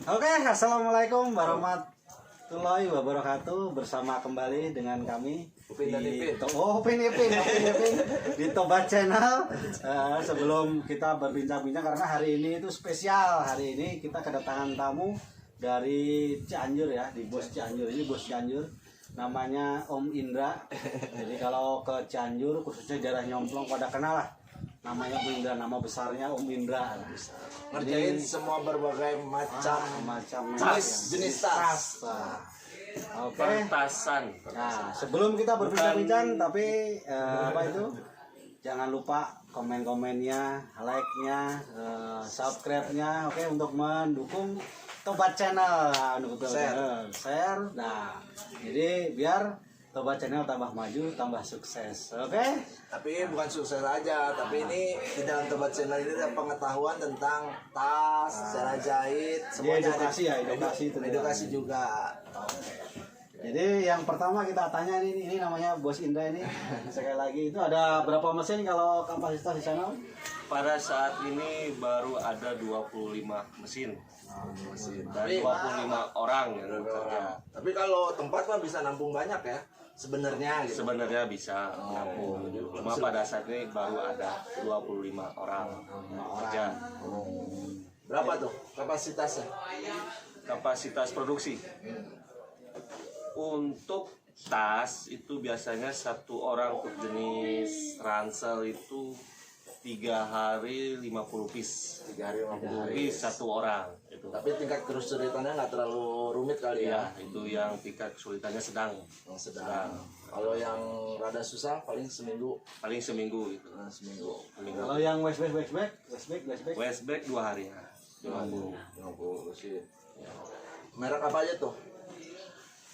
Oke, assalamualaikum warahmatullahi wabarakatuh. Bersama kembali dengan kami Upin dan Ipin. Upin di Tobat Channel. Sebelum kita berbincang-bincang karena hari ini itu spesial. Hari ini kita kedatangan tamu dari Cianjur ya, di Bos Cianjur. Ini Bos Cianjur. Namanya Om Indra. Jadi kalau ke Cianjur khususnya daerah Nyomplong pada kenal lah. Namanya Om Indra, nama besarnya Om Indra. Ngerjain semua berbagai macam jenis tas. Oke. Pentasan. Nah, sebelum kita berbincang-bincang, tapi apa itu? Jangan lupa komen-komennya, like-nya, subscribe-nya, oke, untuk mendukung Tobat Channel, share. Nah, jadi biar Tobat Channel tambah maju, tambah sukses, oke? Tapi bukan sukses aja, tapi ini di dalam Tobat Channel ini ada pengetahuan tentang tas, cara jahit, semuanya edukasi ada. ya, edukasi juga. Jadi yang pertama kita tanya ini namanya Bos Indra ini. Sekali lagi itu ada berapa mesin kalau kapasitas di sana? Pada saat ini baru ada 25 mesin. Dan 25 orang yang bekerja. Tapi kalau tempat mah bisa nampung banyak ya, sebenarnya gitu. Sebenarnya bisa menampung. Cuma pada saat ini baru ada 25 orang bekerja. Berapa tuh kapasitasnya? Kapasitas produksi. Untuk tas itu biasanya satu orang untuk jenis ransel itu 3 hari 50 piece. 3 hari 50 piece satu orang itu. Tapi tingkat kesulitannya nggak terlalu rumit kali ya? Itu yang tingkat kesulitannya sedang. Sedang. Kalau yang rada susah paling seminggu. Paling seminggu itu. Seminggu. Kalau yang westback 2 hari ya. 50 sih. Merek apa aja tuh?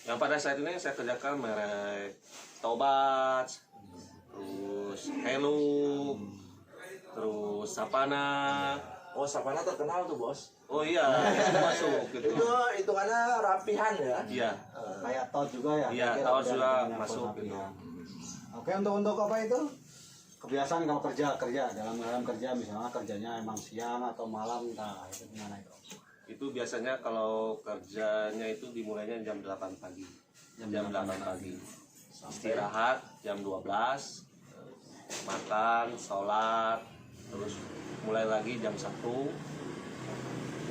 Yang pada saat ini saya kerjakan merek Tobat, terus Hello, terus Sapana. Oh, Sapana terkenal tuh, Bos. Oh iya, itu masuk gitu. Itu hitungannya rapihan ya? Iya. kayak tot juga ya? Iya, tot juga masuk gitu. Oke, untuk apa itu? Kebiasaan kalau kerja dalam kerja misalnya kerjanya emang siang atau malam, nah itu gimana itu? Itu biasanya kalau kerjanya itu dimulainya jam 8 pagi. Jam 8 pagi. Istirahat jam 12. Makan, sholat, terus mulai lagi jam 1.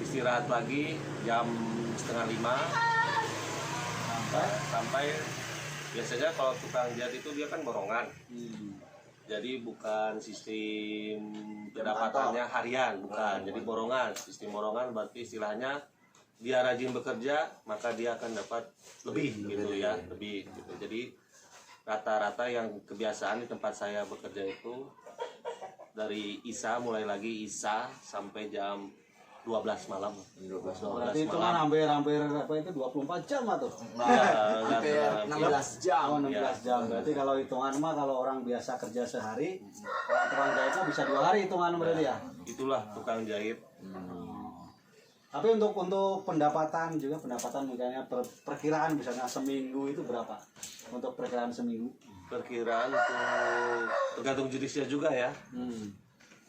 Istirahat lagi jam setengah 5. Sampai biasanya kalau tukang jahit itu dia kan borongan. Jadi bukan sistem pendapatannya harian, bukan. Jadi borongan, sistem borongan berarti istilahnya dia rajin bekerja maka dia akan dapat lebih gitu ya, lebih gitu. Jadi rata-rata yang kebiasaan di tempat saya bekerja itu dari mulai lagi Isa sampai jam 12 malam. 12 Berarti itu kan hampir apa itu 24 jam atau? Hampir 16 jam. Oh, 16 jam. Berarti kalau hitungan mah kalau orang biasa kerja sehari, tukang jahitnya bisa 2 hari hitungan berarti ya? Itulah tukang jahit. Tapi untuk pendapatan misalnya perkiraan misalnya seminggu itu berapa? Untuk perkiraan seminggu? Perkiraan untuk tergantung jenisnya juga ya.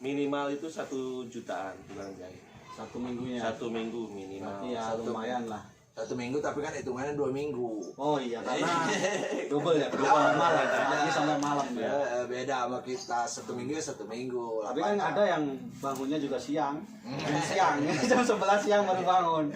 Minimal itu 1 jutaan tukang jahit. 1 minggunya? 1 minggu minimal. Berarti ya lumayan lah. 1 minggu tapi kan hitungannya 2 minggu. Oh iya, karena double ya, malam, pagi sampai malam ya. Beda sama kita, 1 minggu ya 1 minggu. Tapi kan ada yang bangunnya juga siang, jam 11 siang baru bangun.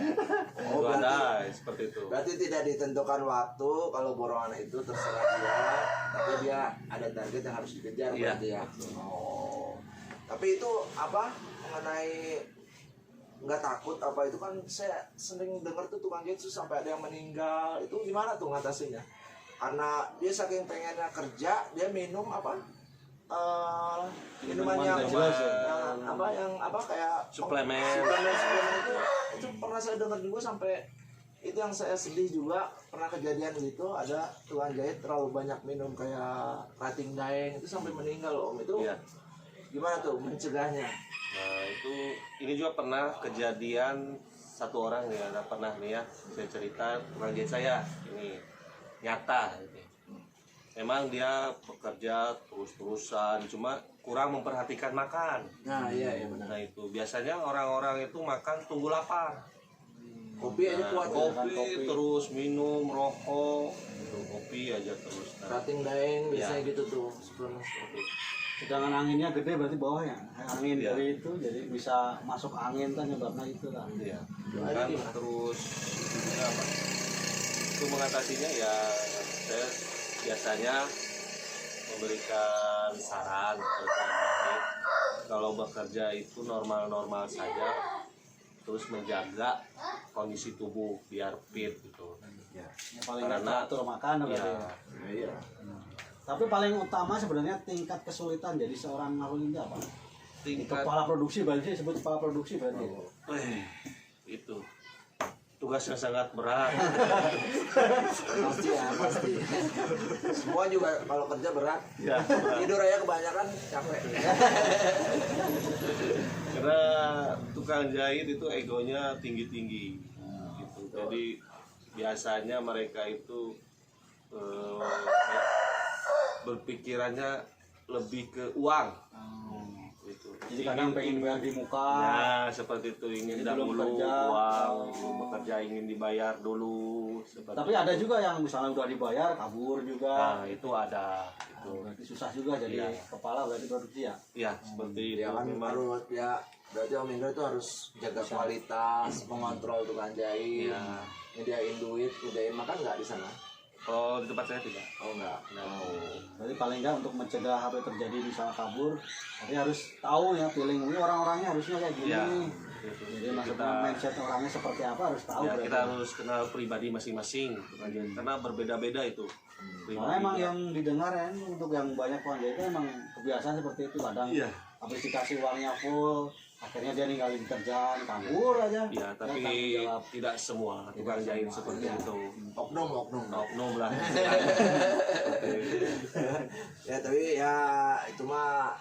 Oh, ada seperti itu. Berarti tidak ditentukan waktu, kalau borongan itu terserah dia, tapi dia ada target yang harus dikejar berarti ya. Oh. Tapi itu apa mengenai nggak takut apa itu kan saya sering dengar tuh tukang jahit tuh sampai ada yang meninggal, itu gimana tuh ngatasinya? Karena dia saking pengennya kerja dia minum apa minuman yang kayak suplemen itu pernah saya dengar juga, sampai itu yang saya sedih juga, pernah kejadian gitu ada tukang jahit terlalu banyak minum kayak rating daeng itu sampai meninggal Om. Itu gimana tuh mencegahnya? Nah itu ini juga pernah kejadian satu orang ya, pernah nih ya saya cerita tukang jahit saya ini nyata gitu. Memang dia bekerja terus-terusan, cuma kurang memperhatikan makan. Nah iya benar. Nah itu biasanya orang-orang itu makan tunggu lapar. Kopi aja kuat. kopi, terus minum rokok gitu, kopi aja terus. Rating daeng biasanya gitu tuh sebelumnya. Sedangkan anginnya gede berarti bawahnya angin Iya. dari itu jadi bisa masuk angin kan nyebabnya itu kan. Iya. Kan terus itunya apa? Itu mengatasinya ya saya biasanya memberikan saran kepada pemain, kalau bekerja itu normal-normal saja, terus menjaga kondisi tubuh biar fit gitu. Yang paling nggak Karena teratur makan berarti. ya, Ya. Iya. Tapi paling utama sebenarnya tingkat kesulitan jadi seorang marun ninja apa? tingkat Kepala produksi berarti disebut kepala produksi berarti. itu tugasnya sangat berat. Pasti ya, pasti. Semua juga kalau kerja berat. Ya, berat. Tidur aja kebanyakan capek. Karena tukang jahit itu egonya tinggi-tinggi gitu. Jadi biasanya mereka itu berpikirannya lebih ke uang gitu. Jadi kadang pengen bayar di muka. Nah, seperti itu, ingin Jadi belum dahulu kerja. uang, belum bekerja ingin dibayar dulu seperti Tapi ada juga yang misalnya udah dibayar kabur juga. Nah, itu ada itu. Berarti susah juga jadi Iya. kepala berarti produksi ya. Ya, seperti itu Ya kan memang. harus ya berarti Om Indra itu harus jaga kualitas, mengontrol tukang jahit, Iya. nyediain duit, nyediain makan nggak di sana? Kalau di tempat saya tidak. Oh enggak. Berarti paling enggak untuk mencegah apa yang terjadi misalnya kabur, tapi harus tahu ya feeling ini orang-orangnya harusnya kayak gini. Iya. Gitu. Jadi maksudnya mindset orangnya seperti apa harus tahu. Ya, berarti. kita harus kenal pribadi masing-masing karena berbeda-beda itu. Karena emang yang didengar ya untuk yang banyak uang itu emang kebiasaan seperti itu kadang Iya. habis dikasih uangnya full, akhirnya dia ninggalin kerjaan, kabur aja. Ya, tapi tanggung jawab. tidak semua tukang jahit seperti Iya. itu. Oknum. Oknum lah. Ya tapi ya itu mah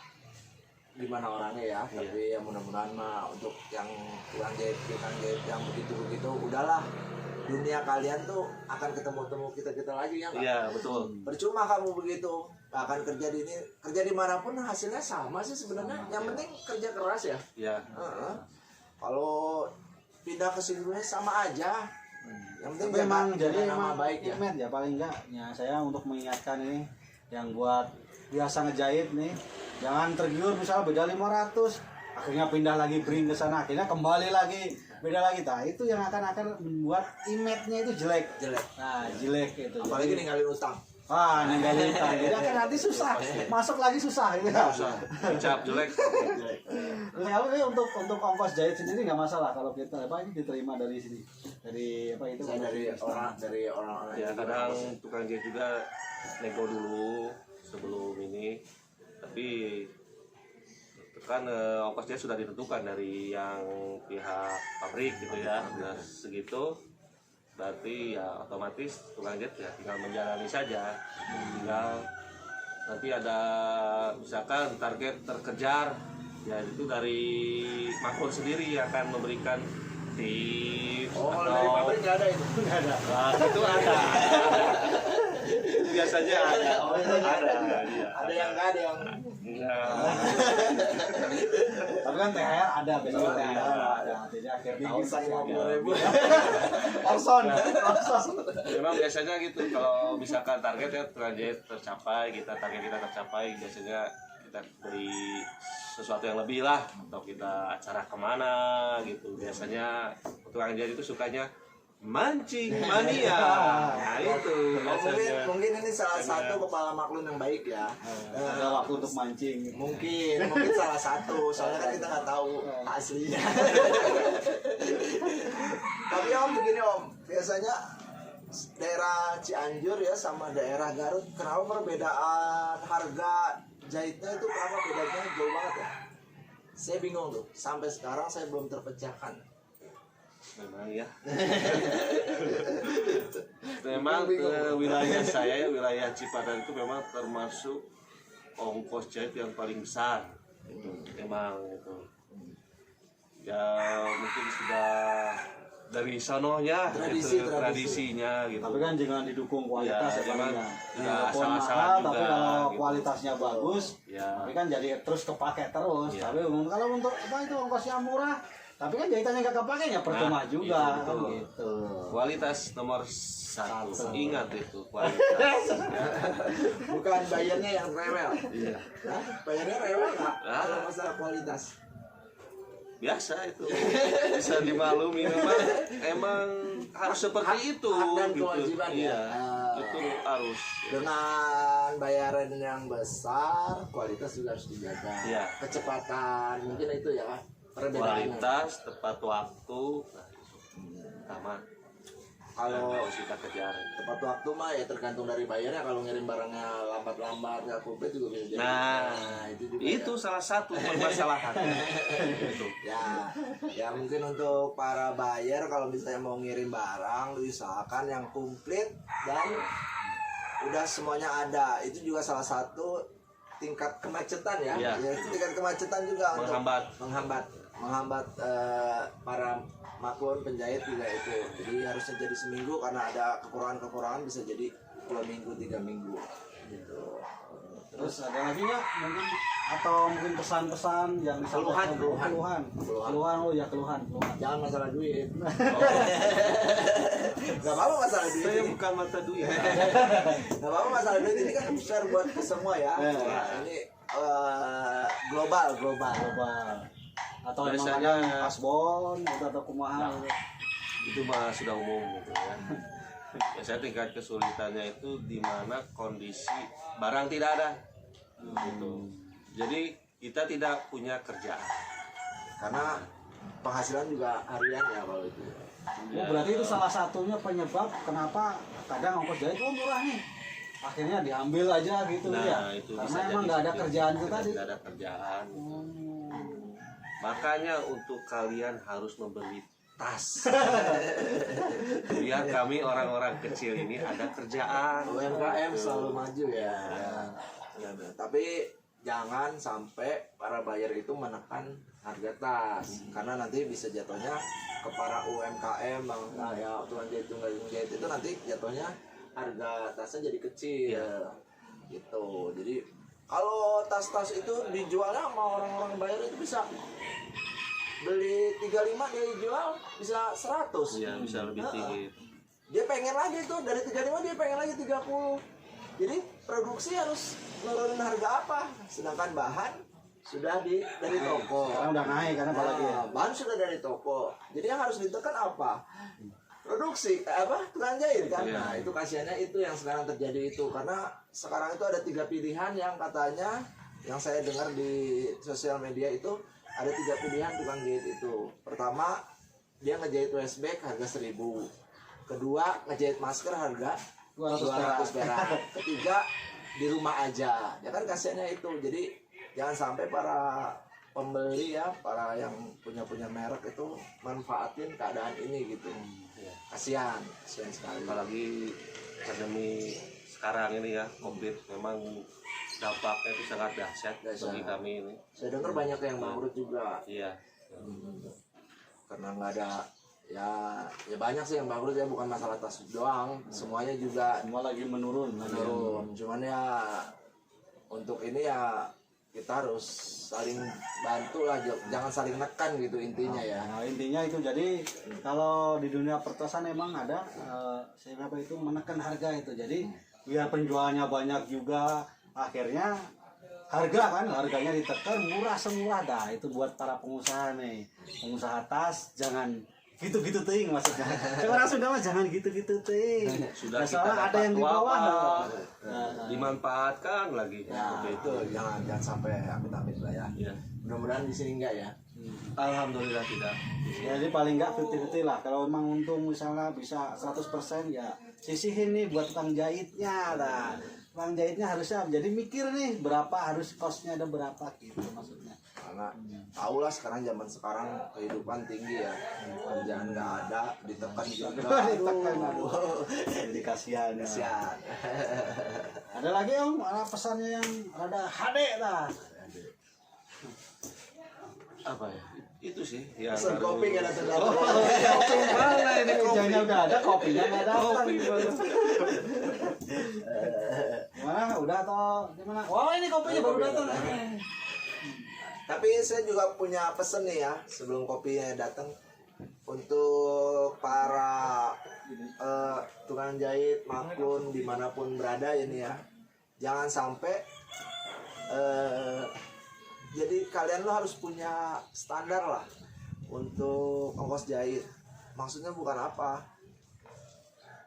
gimana orangnya ya. Iya. Tapi ya mudah-mudahan mah untuk yang tukang jahit yang begitu-begitu udahlah. Dunia kalian tuh akan ketemu-temu kita lagi ya nggak? Iya, betul. Percuma kamu begitu akan kerja dimanapun hasilnya sama sih sebenarnya. Yang penting kerja keras ya. Ya. Heeh. Kalau pindah ke sini sama aja. Yang penting Tapi emang jadi nama emang baik ya. Met, ya paling enggak ya saya untuk mengingatkan ini yang buat biasa ngejahit nih jangan tergiur misalnya beda 500 akhirnya pindah lagi bring ke sana akhirnya kembali lagi beda lagi itu yang akan membuat image-nya itu jelek. Nah jelek itu Apalagi ninggalin utang. ninggalin utang jadi akan nanti susah masuk lagi susah gitu ya. Ucap jelek. Terus kalau ini untuk ongkos jahit sendiri nggak masalah kalau kita apa ini diterima dari sini dari apa itu Saya dari orang-orang Ya, kadang tukang jahit juga nego dulu sebelum ini. Tapi kan ongkosnya sudah ditentukan dari yang pihak pabrik gitu ya. Nah, segitu berarti ya otomatis tukang jahit ya tinggal menjalani saja. Tinggal nanti ada misalkan target terkejar ya itu dari makmur sendiri yang akan memberikan tips kalau dari pabrik nggak ada itu. nggak ada. Nah, itu ada. Biasanya ada. Iya. Ada yang nggak ada yang. Nah, Tapi kan THR ada biasanya THR Iya. ada jadi akhir tahun Bisa pasti ada. 50.000. Orson. memang biasanya gitu kalau misalkan target ya tukang jahit tercapai, target kita tercapai, biasanya kita beri sesuatu yang lebih lah atau kita acara kemana gitu. Biasanya tukang jahit itu sukanya mancing mania. Nah itu biasanya. Mungkin ini salah satu kepala maklum yang baik ya. Ada waktu untuk mancing. Mungkin salah satu, soalnya kan kita nggak tahu aslinya. Tapi Om begini Om, biasanya daerah Cianjur ya sama daerah Garut, kenapa perbedaan harga jahitnya itu kenapa bedanya jauh banget ya? Saya bingung tuh, sampai sekarang saya belum terpecahkan. Memang ya. Memang wilayah saya, wilayah Cipadan itu memang termasuk ongkos jahit yang paling besar. Itu memang itu. Ya mungkin sudah dari sononya tradisinya gitu. Tapi kan jangan didukung kualitas Ya, ya, jangan palingnya. ya, Walaupun salah-salah mahal, juga, tapi kalau gitu. kualitasnya bagus, Ya. tapi kan jadi terus kepake terus. Ya. Tapi kalau untuk apa itu ongkosnya murah, Tapi kan jahitannya nggak kepake ya percuma Nah, juga itu kan betul. gitu. Kualitas nomor 1. Satu. Ingat itu kualitas. Bukan bayarnya yang rewel. Iya. Hah? Bayarnya rewel nggak? Ah. Kalau masalah kualitas. Biasa itu. Bisa dimaklumi emang harus seperti itu hak dan gitu. kewajiban ya. Iya. Ah. Itu harus. Dengan bayaran yang besar, kualitas juga harus dijaga. Iya. Kecepatan, mungkin itu ya perbedaannya. Kualitas, tepat waktu. Nah, itu utama. Kalau harus kita kejar. tepat waktu mah ya tergantung dari bayarnya. Kalau ngirim barangnya lambat-lambat nggak komplit juga bisa jadi. Nah, itu juga itu salah satu permasalahan. Itu. ya mungkin untuk para buyer kalau misalnya mau ngirim barang diusahakan yang komplit dan udah semuanya ada. Itu juga salah satu tingkat kemacetan ya. Iya. Ya, tingkat kemacetan juga Menghambat. menghambat para maklun penjahit juga itu. Jadi harusnya jadi seminggu karena ada kekurangan bisa jadi 2 minggu 3 minggu gitu. Terus ada lagi nggak mungkin atau mungkin pesan-pesan yang Keluhan. lo ya keluhan. Jangan masalah duit. Gak apa-apa masalah duit. Saya Ini. bukan mata duit. Gak apa-apa masalah duit ini kan share buat ke semua ya. Nah, ini global. Atau Biasanya- emang ada kasbon atau kumaha Nah. gitu. Itu mah sudah umum gitu ya. Biasanya tingkat kesulitannya itu di mana kondisi barang tidak ada gitu. Jadi kita tidak punya kerjaan. Karena penghasilan juga harian ya kalau itu. Oh, berarti itu salah satunya penyebab kenapa kadang ongkos jahit murah nih. Akhirnya diambil aja gitu Nah, ya. itu Karena bisa emang jadi nggak ada seperti kerjaan itu, itu tadi. nggak ada kerjaan. Makanya untuk kalian harus membeli tas. Biar kami orang-orang kecil ini ada kerjaan. UMKM selalu maju ya. Benar. Tapi jangan sampai para buyer itu menekan harga tas karena nanti bisa jatuhnya ke para UMKM ya tukang jahit itu nanti jatuhnya harga tasnya jadi kecil gitu. Jadi kalau tas-tas itu dijualnya sama orang-orang buyer itu bisa beli 35 dia jual bisa 100. Iya, bisa lebih tinggi. Dia pengen lagi tuh dari 35 dia pengen lagi 30. Jadi produksi harus nurunin harga apa? Sedangkan bahan sudah dari toko. Sekarang udah naik karena apalagi ya. Bahan sudah dari toko. Jadi yang harus ditekan apa? Produksi tukang jahit kan. Iya. Nah, itu kasihannya itu yang sekarang terjadi itu karena sekarang itu ada 3 pilihan yang katanya yang saya dengar di sosial media itu ada 3 pilihan tukang jahit itu. Pertama, dia ngejahit waist bag harga 1.000. Kedua, ngejahit masker harga 200 perak. Ketiga, di rumah aja. Ya kan kasihannya itu. Jadi jangan sampai para pembeli ya, para yang punya merek itu manfaatin keadaan ini gitu. Kasihan sekali. Apalagi pandemi sekarang ini ya, COVID memang dampaknya itu sangat dahsyat bagi kami ini. Saya dengar banyak yang bangkrut juga. Iya. Karena nggak ada ya banyak sih yang bangkrut ya, bukan masalah tas doang, semuanya juga Semua lagi menurun. cuman ya untuk ini ya kita harus saling bantu lah, jangan saling nekan gitu intinya ya. Nah, intinya itu jadi kalau di dunia pertasan emang ada apa itu menekan harga itu. Jadi biar penjualnya banyak juga akhirnya harganya ditekan murah semua dah. Itu buat para pengusaha nih. Pengusaha tas jangan gitu-gitu ting maksudnya. Orang Sunda mah jangan gitu-gitu ting. Sudah Nah, soalnya kita ada yang di dapat bawah. wabah, Nah, dimanfaatkan lagi. Ya Seperti itu jangan sampai amit-amit lah ya. Iya. Mudah-mudahan di sini enggak ya. Alhamdulillah tidak. jadi paling enggak 50-50 lah. Kalau memang untung misalnya bisa 100% ya sisihin nih buat tukang jahitnya lah. Tukang jahitnya harusnya jadi mikir nih berapa harus costnya ada berapa gitu maksudnya. Karena tau lah sekarang zaman kehidupan tinggi ya, kerjaan nggak ada, ditekan juga. Ditekan, aduh. Jadi kasihan. Ya. Kasihan. Ada lagi om, ada pesannya yang rada HD lah. Apa ya? Itu sih yang Pesan baru- kopi nggak datang. Kopi mana ini kopi? Mejanya udah ada, kopinya nggak datang. Kopi mana? Gimana? Udah atau gimana? Oh ini kopinya baru datang. Tapi saya juga punya pesan nih ya sebelum kopinya datang untuk para tukang jahit maklun dimanapun berada ini ya, jangan sampai jadi kalian lo harus punya standar lah untuk ongkos jahit. Maksudnya bukan apa,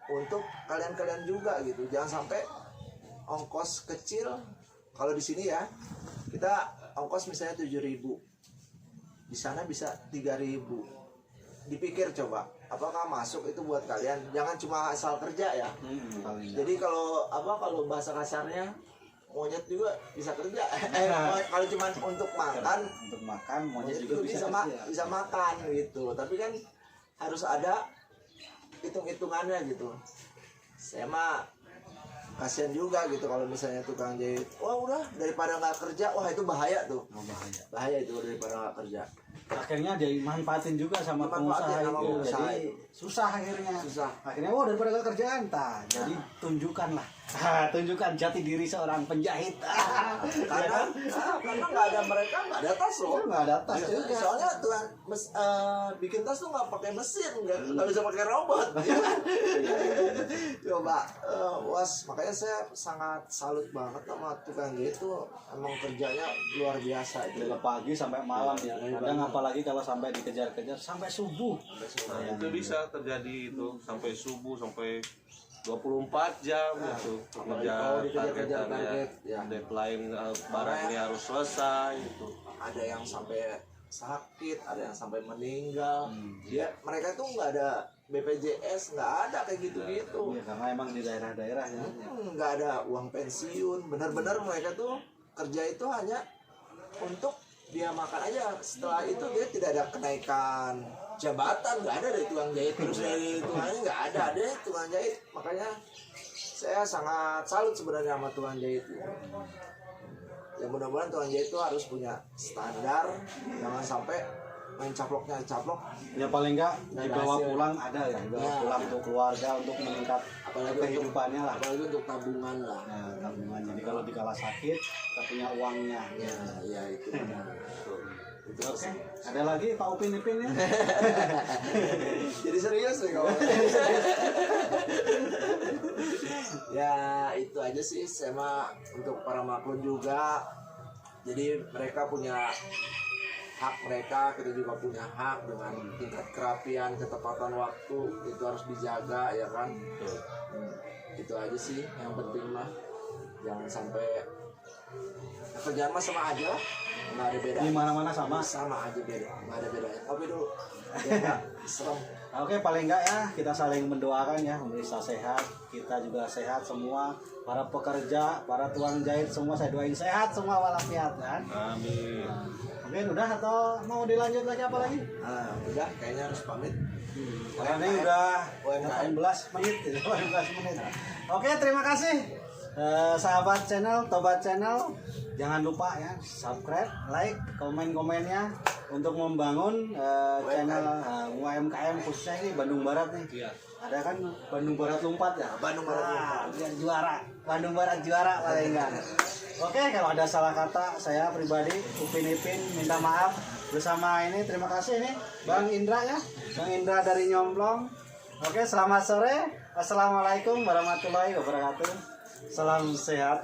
untuk kalian juga gitu, jangan sampai ongkos kecil. Kalau di sini ya kita ongkos misalnya 7.000, di sana bisa 3.000. Dipikir coba, apakah masuk itu buat kalian? Jangan cuma asal kerja ya. Jadi kalau bahasa kasarnya, monyet juga bisa kerja. Kalau cuma untuk makan monyet juga bisa makan gitu. Tapi kan harus ada hitung-hitungannya gitu. Saya mah kasihan juga gitu kalau misalnya tukang jahit, wah udah daripada nggak kerja, wah itu bahaya tuh. Bahaya itu daripada nggak kerja. Akhirnya dimanfaatin juga sama pengusaha itu. Jadi susah akhirnya. Akhirnya daripada gak kerjaan jadi tunjukkanlah. Tunjukkan jati diri seorang penjahit. Karena nggak ada mereka, nggak ada tas loh. Nggak ada tas juga. Soalnya tuh bikin tas tuh nggak pakai mesin, nggak bisa pakai robot. Coba was, makanya saya sangat salut banget sama tukang jahit tuh, emang kerjanya luar biasa. Dari pagi sampai malam ya. Kadang apalagi kalau sampai dikejar-kejar sampai subuh. Nah, itu bisa terjadi itu sampai subuh, sampai 24 jam gitu. Kerja target ya. Deadline barang ini harus selesai itu. Ada yang sampai sakit, ada yang sampai meninggal. Ya, mereka tuh nggak ada BPJS, nggak ada kayak gitu-gitu. Ya, karena emang di daerah-daerah ya. Nggak ada uang pensiun. Benar-benar mereka tuh kerja itu hanya untuk dia makan aja. Setelah itu dia tidak ada kenaikan jabatan, nggak ada dari tukang jahit. Terus dari tukangnya nggak ada tukang jahit. Makanya saya sangat salut sebenarnya sama tukang jahit. Ya mudah-mudahan tukang jahit itu harus punya standar, jangan sampai main caplok. Ya paling enggak dibawa pulang ada ya, dibawa pulang untuk keluarga, untuk meningkat kehidupannya lah. Apalagi untuk tabungan lah. Nah, tabungan. Jadi kalau dikala sakit kita punya uangnya. Ya itu benar. Oke. Ada lagi Pak Upin Ipin ya? Jadi serius nih kawan. Ya itu aja sih, sama untuk para maklun juga. Jadi mereka punya hak mereka, kita juga punya hak dengan tingkat kerapian, ketepatan waktu itu harus dijaga ya kan. Itu aja sih yang penting mah, jangan sampai kerjaan mah sama aja, nggak ada beda. Di mana-mana sama aja beda, nggak ada bedanya. Kopi dulu. Ya, serem. Oke, paling enggak ya kita saling mendoakan ya, bisa sehat, kita juga sehat semua, para pekerja, para tukang jahit semua saya doain sehat semua walafiat kan. Amin. Mungkin udah atau mau dilanjut lagi apa lagi? Udah kayaknya harus pamit. Karena ini udah 18 menit, 18 menit. Oke, terima kasih sahabat channel, Tobat Channel. Jangan lupa ya subscribe, like, komen-komennya untuk membangun channel UMKM khususnya ini Bandung Barat nih. Iya. Ada kan Bandung Barat Lompat ya? Bandung Barat Lompat. Biar juara. Bandung Barat juara paling enggak. Oke, kalau ada salah kata saya pribadi Upin Ipin minta maaf bersama ini. Terima kasih nih Bang Indra ya. Bang Indra dari Nyomplong. Oke, selamat sore. Assalamualaikum warahmatullahi wabarakatuh. Salam sehat.